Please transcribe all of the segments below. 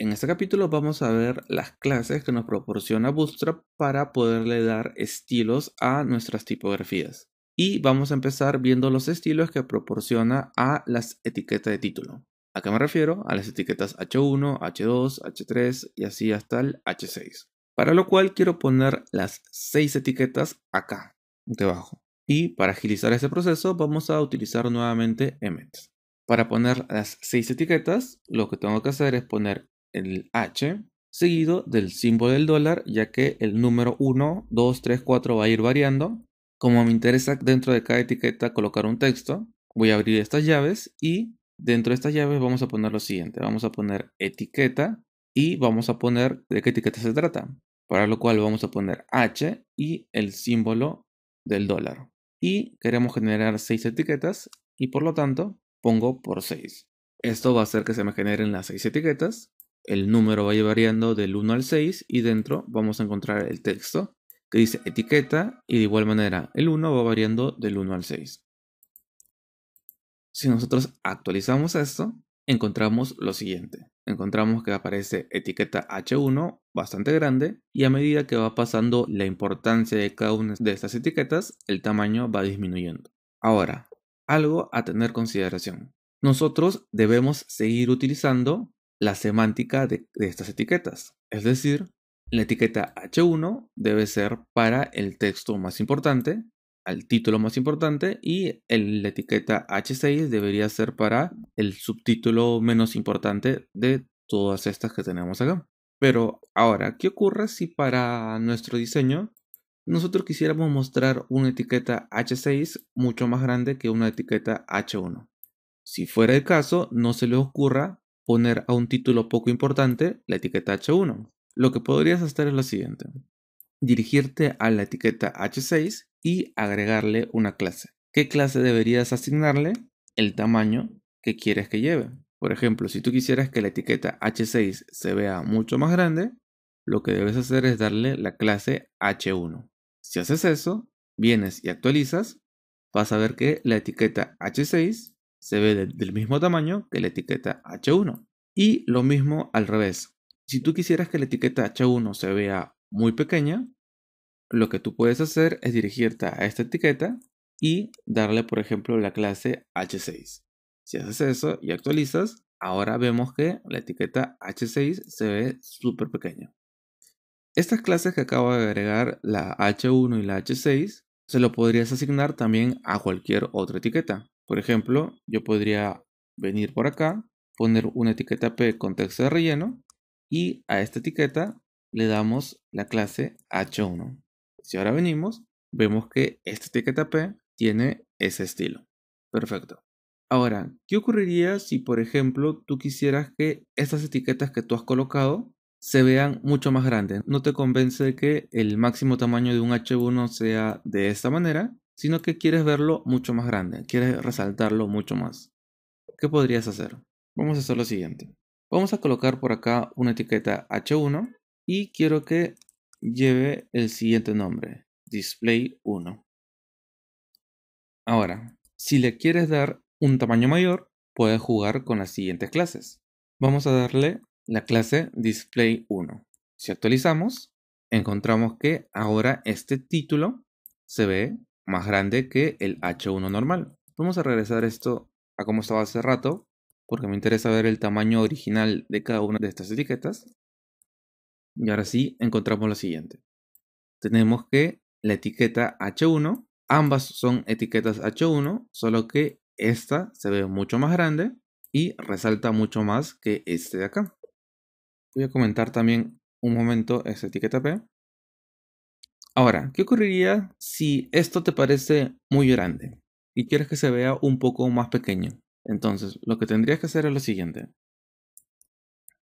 En este capítulo vamos a ver las clases que nos proporciona Bootstrap para poderle dar estilos a nuestras tipografías. Y vamos a empezar viendo los estilos que proporciona a las etiquetas de título. ¿A qué me refiero? A las etiquetas H1, H2, H3 y así hasta el H6. Para lo cual quiero poner las 6 etiquetas acá, debajo. Y para agilizar ese proceso vamos a utilizar nuevamente Emmet. Para poner las 6 etiquetas, lo que tengo que hacer es poner el H seguido del símbolo del dólar, ya que el número 1, 2, 3, 4 va a ir variando. Como me interesa dentro de cada etiqueta colocar un texto, voy a abrir estas llaves y dentro de estas llaves vamos a poner lo siguiente. Vamos a poner etiqueta y vamos a poner de qué etiqueta se trata. Para lo cual vamos a poner H y el símbolo del dólar. Y queremos generar 6 etiquetas y por lo tanto pongo por 6. Esto va a hacer que se me generen las 6 etiquetas. El número va a ir variando del 1 al 6 y dentro vamos a encontrar el texto que dice etiqueta y de igual manera el 1 va variando del 1 al 6. Si nosotros actualizamos esto, encontramos lo siguiente. Encontramos que aparece etiqueta H1 bastante grande y a medida que va pasando la importancia de cada una de estas etiquetas, el tamaño va disminuyendo. Ahora, algo a tener en consideración. Nosotros debemos seguir utilizando la semántica de estas etiquetas. Es decir, la etiqueta H1 debe ser para el texto más importante, al título más importante, y la etiqueta H6 debería ser para el subtítulo menos importante de todas estas que tenemos acá. Pero ahora, ¿qué ocurre si para nuestro diseño nosotros quisiéramos mostrar una etiqueta H6 mucho más grande que una etiqueta H1? Si fuera el caso, no se le ocurra poner a un título poco importante la etiqueta H1. Lo que podrías hacer es lo siguiente. Dirigirte a la etiqueta H6 y agregarle una clase. ¿Qué clase deberías asignarle? El tamaño que quieres que lleve. Por ejemplo, si tú quisieras que la etiqueta H6 se vea mucho más grande, lo que debes hacer es darle la clase H1. Si haces eso, vienes y actualizas, vas a ver que la etiqueta H6 se ve del mismo tamaño que la etiqueta H1. Y lo mismo al revés. Si tú quisieras que la etiqueta H1 se vea muy pequeña, lo que tú puedes hacer es dirigirte a esta etiqueta y darle, por ejemplo, la clase H6. Si haces eso y actualizas, ahora vemos que la etiqueta H6 se ve súper pequeña. Estas clases que acabo de agregar, la H1 y la H6, se lo podrías asignar también a cualquier otra etiqueta. Por ejemplo, yo podría venir por acá, poner una etiqueta P con texto de relleno y a esta etiqueta le damos la clase H1. Si ahora venimos, vemos que esta etiqueta P tiene ese estilo. Perfecto. Ahora, ¿qué ocurriría si, por ejemplo, tú quisieras que estas etiquetas que tú has colocado se vean mucho más grandes? No te convence de que el máximo tamaño de un H1 sea de esta manera, sino que quieres verlo mucho más grande, quieres resaltarlo mucho más. ¿Qué podrías hacer? Vamos a hacer lo siguiente. Vamos a colocar por acá una etiqueta H1 y quiero que lleve el siguiente nombre, display 1. Ahora, si le quieres dar un tamaño mayor, puedes jugar con las siguientes clases. Vamos a darle la clase display 1. Si actualizamos, encontramos que ahora este título se ve más grande que el H1 normal. Vamos a regresar esto a como estaba hace rato, porque me interesa ver el tamaño original de cada una de estas etiquetas. Y ahora sí, encontramos lo siguiente. Tenemos que la etiqueta H1, ambas son etiquetas H1, solo que esta se ve mucho más grande y resalta mucho más que este de acá. Voy a comentar también un momento esta etiqueta P. Ahora, ¿qué ocurriría si esto te parece muy grande y quieres que se vea un poco más pequeño? Entonces, lo que tendrías que hacer es lo siguiente.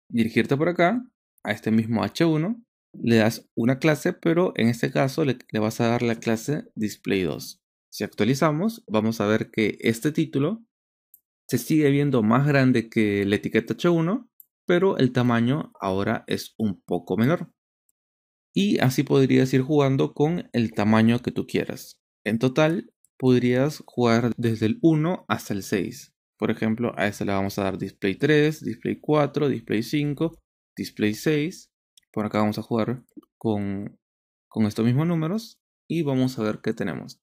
Dirigirte por acá a este mismo H1, le das una clase, pero en este caso le vas a dar la clase display2. Si actualizamos, vamos a ver que este título se sigue viendo más grande que la etiqueta H1, pero el tamaño ahora es un poco menor. Y así podrías ir jugando con el tamaño que tú quieras. En total, podrías jugar desde el 1 hasta el 6. Por ejemplo, a este le vamos a dar display 3, display 4, display 5, display 6. Por acá vamos a jugar con estos mismos números y vamos a ver qué tenemos.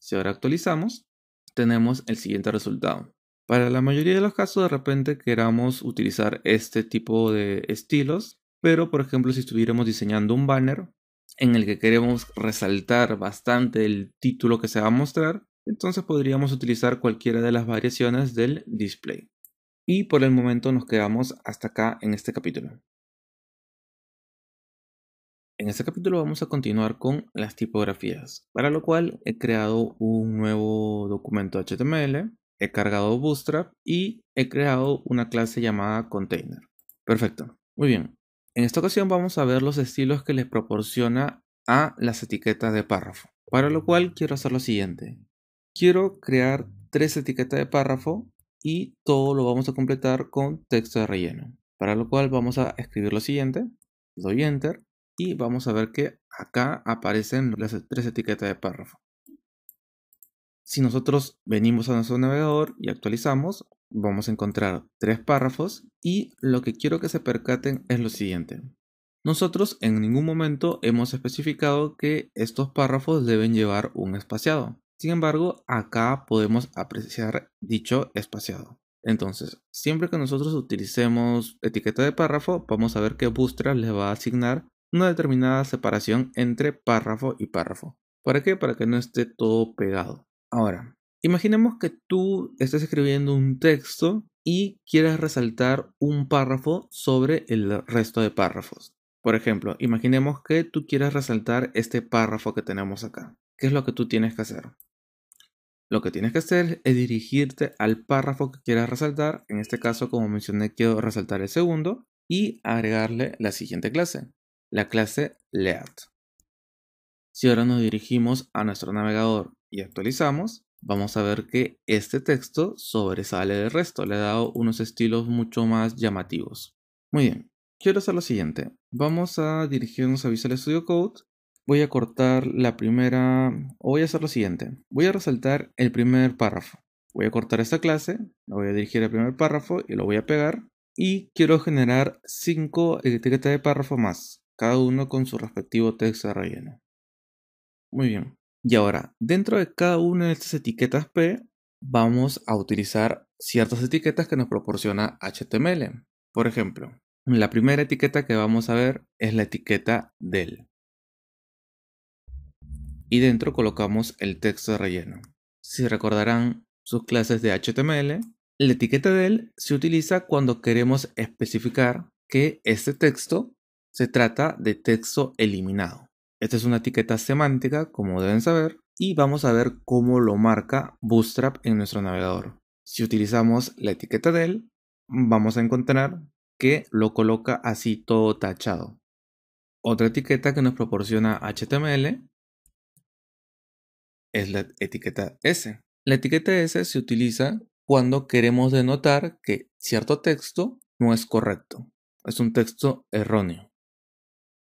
Si ahora actualizamos, tenemos el siguiente resultado. Para la mayoría de los casos, de repente queramos utilizar este tipo de estilos, pero por ejemplo, si estuviéramos diseñando un banner en el que queremos resaltar bastante el título que se va a mostrar, entonces podríamos utilizar cualquiera de las variaciones del display. Y por el momento nos quedamos hasta acá en este capítulo. En este capítulo vamos a continuar con las tipografías, para lo cual he creado un nuevo documento HTML, he cargado Bootstrap y he creado una clase llamada Container. Perfecto, muy bien. En esta ocasión vamos a ver los estilos que les proporciona a las etiquetas de párrafo, para lo cual quiero hacer lo siguiente. Quiero crear 3 etiquetas de párrafo y todo lo vamos a completar con texto de relleno, para lo cual vamos a escribir lo siguiente, doy Enter. Y vamos a ver que acá aparecen las 3 etiquetas de párrafo. Si nosotros venimos a nuestro navegador y actualizamos, vamos a encontrar 3 párrafos y lo que quiero que se percaten es lo siguiente. Nosotros en ningún momento hemos especificado que estos párrafos deben llevar un espaciado. Sin embargo, acá podemos apreciar dicho espaciado. Entonces, siempre que nosotros utilicemos etiqueta de párrafo, vamos a ver que Bootstrap les va a asignar una determinada separación entre párrafo y párrafo. ¿Para qué? Para que no esté todo pegado. Ahora, imaginemos que tú estés escribiendo un texto y quieres resaltar un párrafo sobre el resto de párrafos. Por ejemplo, imaginemos que tú quieres resaltar este párrafo que tenemos acá. ¿Qué es lo que tú tienes que hacer? Lo que tienes que hacer es dirigirte al párrafo que quieras resaltar. En este caso, como mencioné, quiero resaltar el segundo y agregarle la siguiente clase, la clase Layout. Si ahora nos dirigimos a nuestro navegador y actualizamos, vamos a ver que este texto sobresale del resto, le he dado unos estilos mucho más llamativos. Muy bien, quiero hacer lo siguiente. Vamos a dirigirnos a Visual Studio Code. Voy a cortar la primera, o voy a hacer lo siguiente. Voy a resaltar el primer párrafo. Voy a cortar esta clase, la voy a dirigir al primer párrafo y lo voy a pegar. Y quiero generar 5 etiquetas de párrafo más, cada uno con su respectivo texto de relleno. Muy bien. Y ahora, dentro de cada una de estas etiquetas P, vamos a utilizar ciertas etiquetas que nos proporciona HTML. Por ejemplo, la primera etiqueta que vamos a ver es la etiqueta del. Y dentro colocamos el texto de relleno. Si recordarán sus clases de HTML, la etiqueta del se utiliza cuando queremos especificar que este texto se trata de texto eliminado. Esta es una etiqueta semántica, como deben saber, y vamos a ver cómo lo marca Bootstrap en nuestro navegador. Si utilizamos la etiqueta del, vamos a encontrar que lo coloca así todo tachado. Otra etiqueta que nos proporciona HTML es la etiqueta S. La etiqueta S se utiliza cuando queremos denotar que cierto texto no es correcto, es un texto erróneo.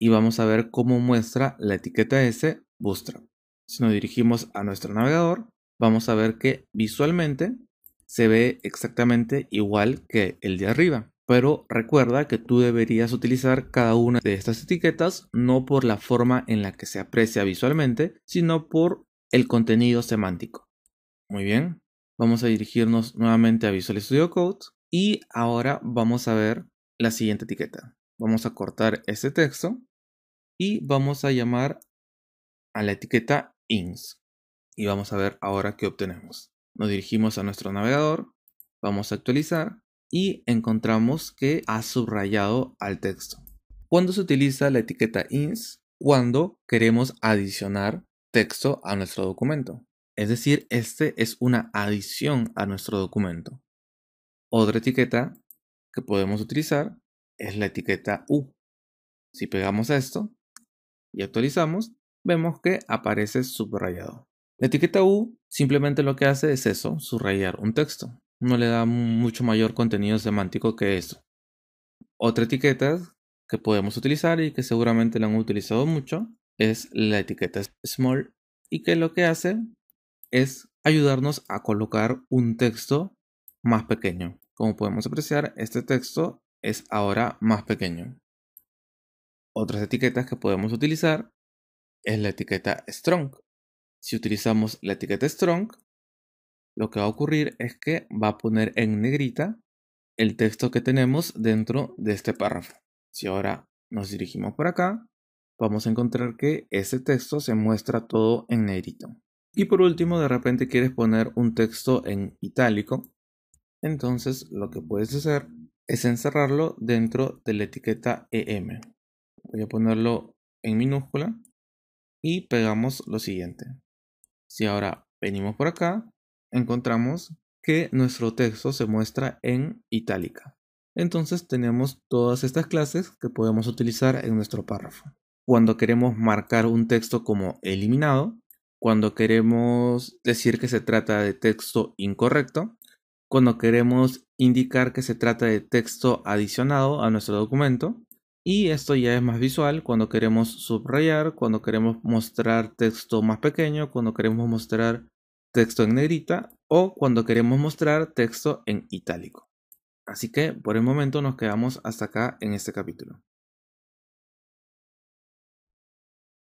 Y vamos a ver cómo muestra la etiqueta S Bootstrap. Si nos dirigimos a nuestro navegador, vamos a ver que visualmente se ve exactamente igual que el de arriba. Pero recuerda que tú deberías utilizar cada una de estas etiquetas no por la forma en la que se aprecia visualmente, sino por el contenido semántico. Muy bien, vamos a dirigirnos nuevamente a Visual Studio Code y ahora vamos a ver la siguiente etiqueta. Vamos a cortar este texto y vamos a llamar a la etiqueta ins y vamos a ver ahora qué obtenemos. Nos dirigimos a nuestro navegador, vamos a actualizar y encontramos que ha subrayado al texto. ¿Cuándo se utiliza la etiqueta ins? Cuando queremos adicionar texto a nuestro documento. Es decir, este es una adición a nuestro documento. Otra etiqueta que podemos utilizar es la etiqueta U. Si pegamos esto y actualizamos, vemos que aparece subrayado. La etiqueta U simplemente lo que hace es eso, subrayar un texto. No le da mucho mayor contenido semántico que eso. Otra etiqueta que podemos utilizar y que seguramente la han utilizado mucho es la etiqueta small y que lo que hace es ayudarnos a colocar un texto más pequeño. Como podemos apreciar, este texto es ahora más pequeño. Otras etiquetas que podemos utilizar es la etiqueta strong. Si utilizamos la etiqueta strong, lo que va a ocurrir es que va a poner en negrita el texto que tenemos dentro de este párrafo. Si ahora nos dirigimos por acá, vamos a encontrar que ese texto se muestra todo en negrito. Y por último, de repente quieres poner un texto en itálico, entonces lo que puedes hacer es encerrarlo dentro de la etiqueta EM. Voy a ponerlo en minúscula y pegamos lo siguiente. Si ahora venimos por acá, encontramos que nuestro texto se muestra en itálica. Entonces tenemos todas estas clases que podemos utilizar en nuestro párrafo. Cuando queremos marcar un texto como eliminado, cuando queremos decir que se trata de texto incorrecto, cuando queremos indicar que se trata de texto adicionado a nuestro documento, y esto ya es más visual cuando queremos subrayar, cuando queremos mostrar texto más pequeño, cuando queremos mostrar texto en negrita o cuando queremos mostrar texto en itálico. Así que por el momento nos quedamos hasta acá en este capítulo.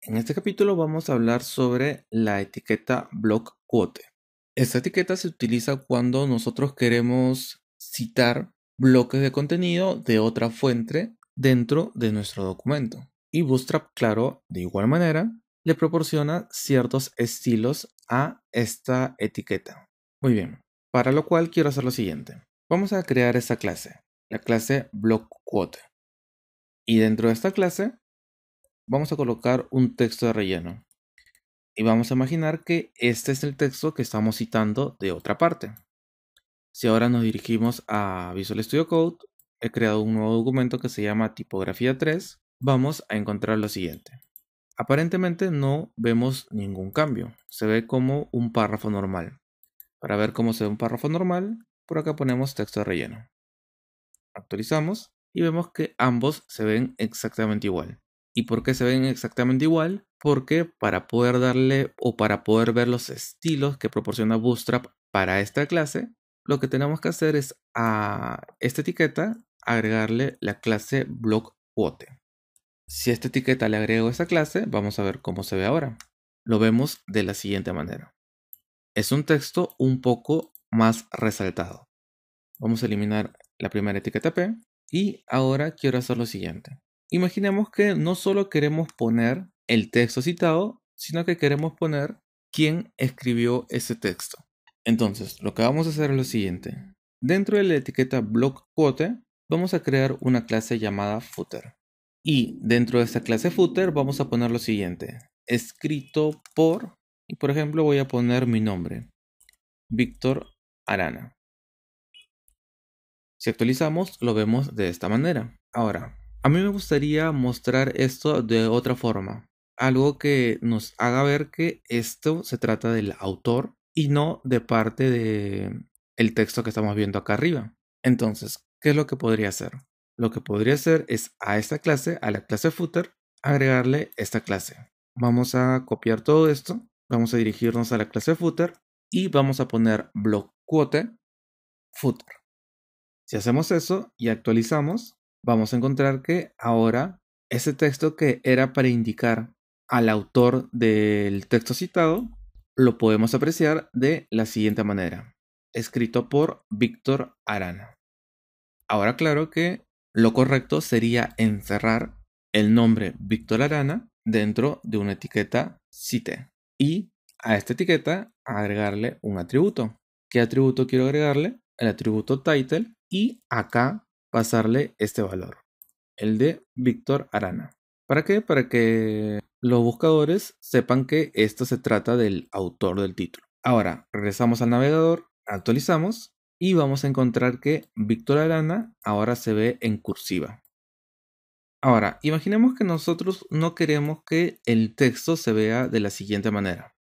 En este capítulo vamos a hablar sobre la etiqueta block quote. Esta etiqueta se utiliza cuando nosotros queremos citar bloques de contenido de otra fuente dentro de nuestro documento. Y Bootstrap, claro, de igual manera, le proporciona ciertos estilos a esta etiqueta. Muy bien, para lo cual quiero hacer lo siguiente. Vamos a crear esta clase, la clase blockQuote. Y dentro de esta clase vamos a colocar un texto de relleno. Y vamos a imaginar que este es el texto que estamos citando de otra parte. Si ahora nos dirigimos a Visual Studio Code, he creado un nuevo documento que se llama tipografía 3. Vamos a encontrar lo siguiente. Aparentemente no vemos ningún cambio. Se ve como un párrafo normal. Para ver cómo se ve un párrafo normal, por acá ponemos texto de relleno. Actualizamos y vemos que ambos se ven exactamente igual. ¿Y por qué se ven exactamente igual? Porque para poder darle o para poder ver los estilos que proporciona Bootstrap para esta clase, lo que tenemos que hacer es a esta etiqueta agregarle la clase blockQuote. Si a esta etiqueta le agrego esta clase, vamos a ver cómo se ve ahora. Lo vemos de la siguiente manera. Es un texto un poco más resaltado. Vamos a eliminar la primera etiqueta P y ahora quiero hacer lo siguiente. Imaginemos que no solo queremos poner el texto citado, sino que queremos poner quién escribió ese texto. Entonces, lo que vamos a hacer es lo siguiente. Dentro de la etiqueta blockQuote, vamos a crear una clase llamada footer. Y dentro de esta clase footer vamos a poner lo siguiente. Escrito por, y por ejemplo voy a poner mi nombre, Víctor Arana. Si actualizamos, lo vemos de esta manera. Ahora, a mí me gustaría mostrar esto de otra forma. Algo que nos haga ver que esto se trata del autor y no de parte del texto que estamos viendo acá arriba. Entonces, ¿qué es lo que podría hacer? Lo que podría hacer es a esta clase, a la clase footer, agregarle esta clase. Vamos a copiar todo esto, vamos a dirigirnos a la clase footer y vamos a poner blockQuote footer. Si hacemos eso y actualizamos, vamos a encontrar que ahora ese texto que era para indicar al autor del texto citado, lo podemos apreciar de la siguiente manera. Escrito por Víctor Arana. Ahora claro que lo correcto sería encerrar el nombre Víctor Arana dentro de una etiqueta cite y a esta etiqueta agregarle un atributo. ¿Qué atributo quiero agregarle? El atributo title y acá pasarle este valor, el de Víctor Arana. ¿Para qué? Para que los buscadores sepan que esto se trata del autor del título. Ahora, regresamos al navegador, actualizamos y vamos a encontrar que Víctor Arana ahora se ve en cursiva. Ahora, imaginemos que nosotros no queremos que el texto se vea de la siguiente manera,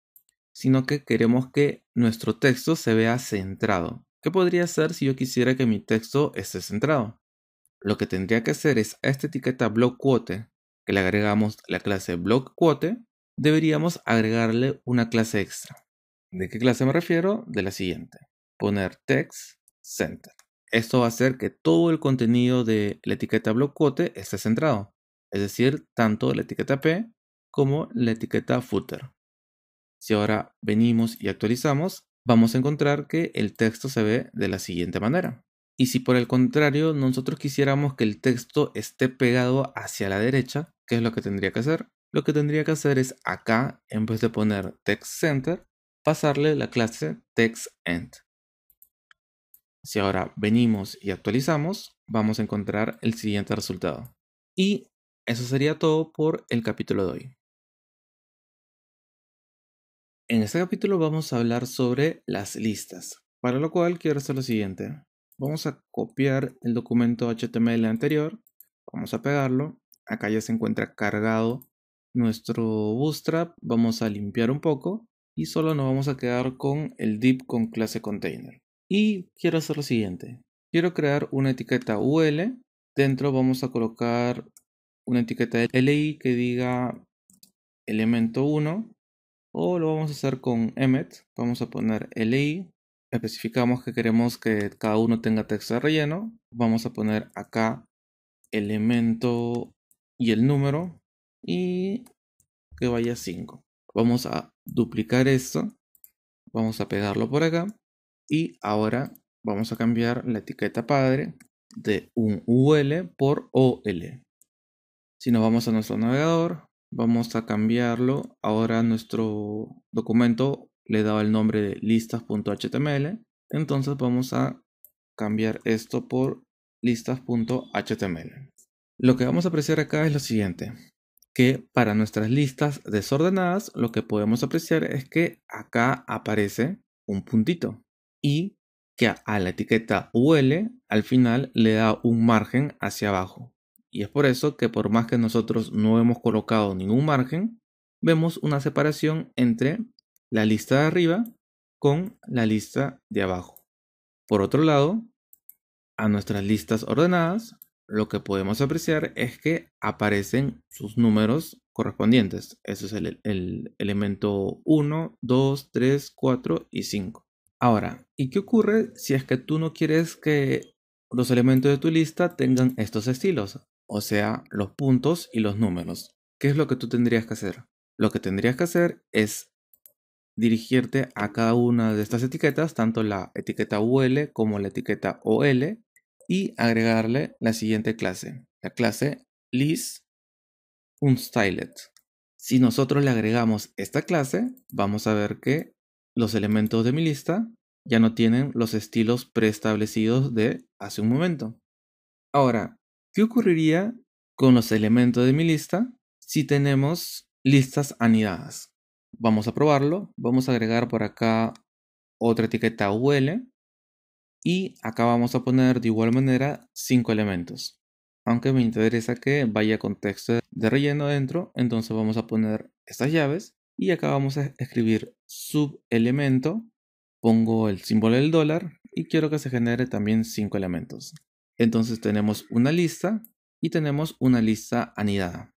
sino que queremos que nuestro texto se vea centrado. ¿Qué podría hacer si yo quisiera que mi texto esté centrado? Lo que tendría que hacer es a esta etiqueta blockQuote, que le agregamos la clase blockQuote, deberíamos agregarle una clase extra. ¿De qué clase me refiero? De la siguiente. Poner text center. Esto va a hacer que todo el contenido de la etiqueta block quote esté centrado, es decir, tanto la etiqueta P como la etiqueta footer. Si ahora venimos y actualizamos, vamos a encontrar que el texto se ve de la siguiente manera. Y si por el contrario nosotros quisiéramos que el texto esté pegado hacia la derecha, ¿qué es lo que tendría que hacer? Lo que tendría que hacer es acá, en vez de poner TextCenter, pasarle la clase TextEnd. Si ahora venimos y actualizamos, vamos a encontrar el siguiente resultado. Y eso sería todo por el capítulo de hoy. En este capítulo vamos a hablar sobre las listas, para lo cual quiero hacer lo siguiente. Vamos a copiar el documento HTML anterior, vamos a pegarlo, acá ya se encuentra cargado nuestro Bootstrap, vamos a limpiar un poco y solo nos vamos a quedar con el div con clase container. Y quiero hacer lo siguiente, quiero crear una etiqueta UL, dentro vamos a colocar una etiqueta LI que diga elemento 1. O lo vamos a hacer con emmet, vamos a poner li, especificamos que queremos que cada uno tenga texto de relleno, vamos a poner acá elemento y el número y que vaya 5. Vamos a duplicar esto, vamos a pegarlo por acá y ahora vamos a cambiar la etiqueta padre de un ul por ol. Si nos vamos a nuestro navegador, vamos a cambiarlo. Ahora nuestro documento le daba el nombre de listas.html. Entonces vamos a cambiar esto por listas.html. Lo que vamos a apreciar acá es lo siguiente. Que para nuestras listas desordenadas, lo que podemos apreciar es que acá aparece un puntito. Y que a la etiqueta UL al final le da un margen hacia abajo. Y es por eso que por más que nosotros no hemos colocado ningún margen, vemos una separación entre la lista de arriba con la lista de abajo. Por otro lado, a nuestras listas ordenadas, lo que podemos apreciar es que aparecen sus números correspondientes. Ese es el elemento 1, 2, 3, 4 y 5. Ahora, ¿y qué ocurre si es que tú no quieres que los elementos de tu lista tengan estos estilos? O sea, los puntos y los números. ¿Qué es lo que tú tendrías que hacer? Lo que tendrías que hacer es dirigirte a cada una de estas etiquetas, tanto la etiqueta UL como la etiqueta OL, y agregarle la siguiente clase, la clase listUnstyled. Si nosotros le agregamos esta clase, vamos a ver que los elementos de mi lista ya no tienen los estilos preestablecidos de hace un momento. Ahora, ¿qué ocurriría con los elementos de mi lista si tenemos listas anidadas? Vamos a probarlo. Vamos a agregar por acá otra etiqueta UL y acá vamos a poner de igual manera 5 elementos. Aunque me interesa que vaya con texto de relleno dentro, entonces vamos a poner estas llaves y acá vamos a escribir subelemento, pongo el símbolo del dólar y quiero que se genere también 5 elementos. Entonces tenemos una lista y tenemos una lista anidada.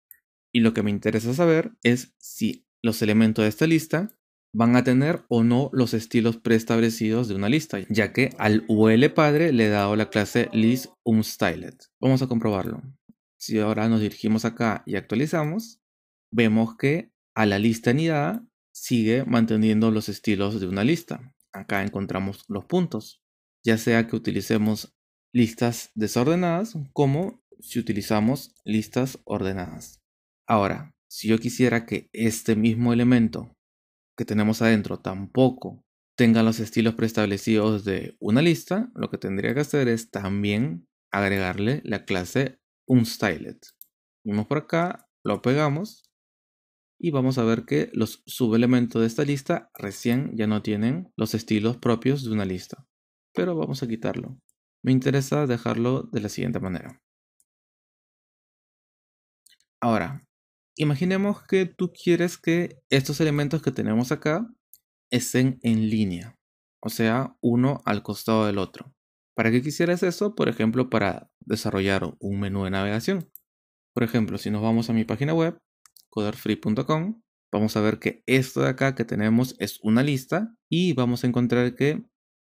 Y lo que me interesa saber es si los elementos de esta lista van a tener o no los estilos preestablecidos de una lista, ya que al UL padre le he dado la clase listUnstyled. Vamos a comprobarlo. Si ahora nos dirigimos acá y actualizamos, vemos que a la lista anidada sigue manteniendo los estilos de una lista. Acá encontramos los puntos, ya sea que utilicemos listas desordenadas como si utilizamos listas ordenadas. Ahora, si yo quisiera que este mismo elemento que tenemos adentro tampoco tenga los estilos preestablecidos de una lista, lo que tendría que hacer es también agregarle la clase Unstyled. Vamos por acá, lo pegamos y vamos a ver que los subelementos de esta lista recién ya no tienen los estilos propios de una lista. Pero vamos a quitarlo. Me interesa dejarlo de la siguiente manera. Ahora, imaginemos que tú quieres que estos elementos que tenemos acá estén en línea, o sea, uno al costado del otro. ¿Para qué quisieras eso? Por ejemplo, para desarrollar un menú de navegación. Por ejemplo, si nos vamos a mi página web, coderfree.com, vamos a ver que esto de acá que tenemos es una lista y vamos a encontrar que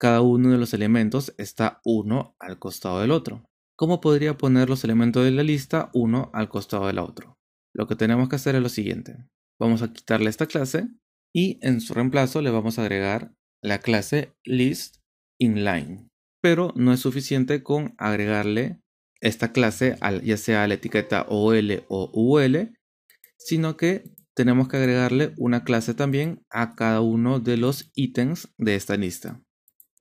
cada uno de los elementos está uno al costado del otro. ¿Cómo podría poner los elementos de la lista uno al costado del otro? Lo que tenemos que hacer es lo siguiente. Vamos a quitarle esta clase y en su reemplazo le vamos a agregar la clase listinline. Pero no es suficiente con agregarle esta clase ya sea a la etiqueta OL o UL, sino que tenemos que agregarle una clase también a cada uno de los ítems de esta lista.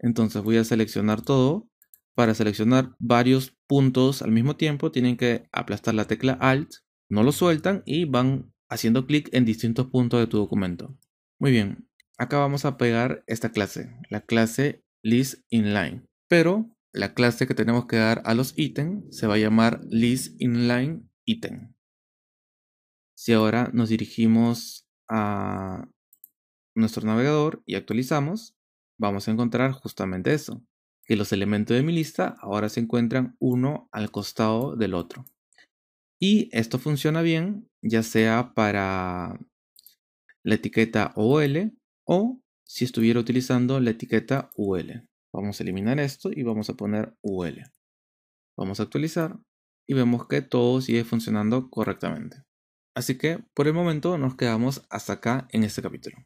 Entonces voy a seleccionar todo. Para seleccionar varios puntos al mismo tiempo tienen que aplastar la tecla Alt, no lo sueltan y van haciendo clic en distintos puntos de tu documento. Muy bien, acá vamos a pegar esta clase, la clase listinline. Pero la clase que tenemos que dar a los ítems se va a llamar listinlineitem. Si ahora nos dirigimos a nuestro navegador y actualizamos, vamos a encontrar justamente eso, que los elementos de mi lista ahora se encuentran uno al costado del otro. Y esto funciona bien, ya sea para la etiqueta OL o si estuviera utilizando la etiqueta UL. Vamos a eliminar esto y vamos a poner UL. Vamos a actualizar y vemos que todo sigue funcionando correctamente. Así que por el momento nos quedamos hasta acá en este capítulo.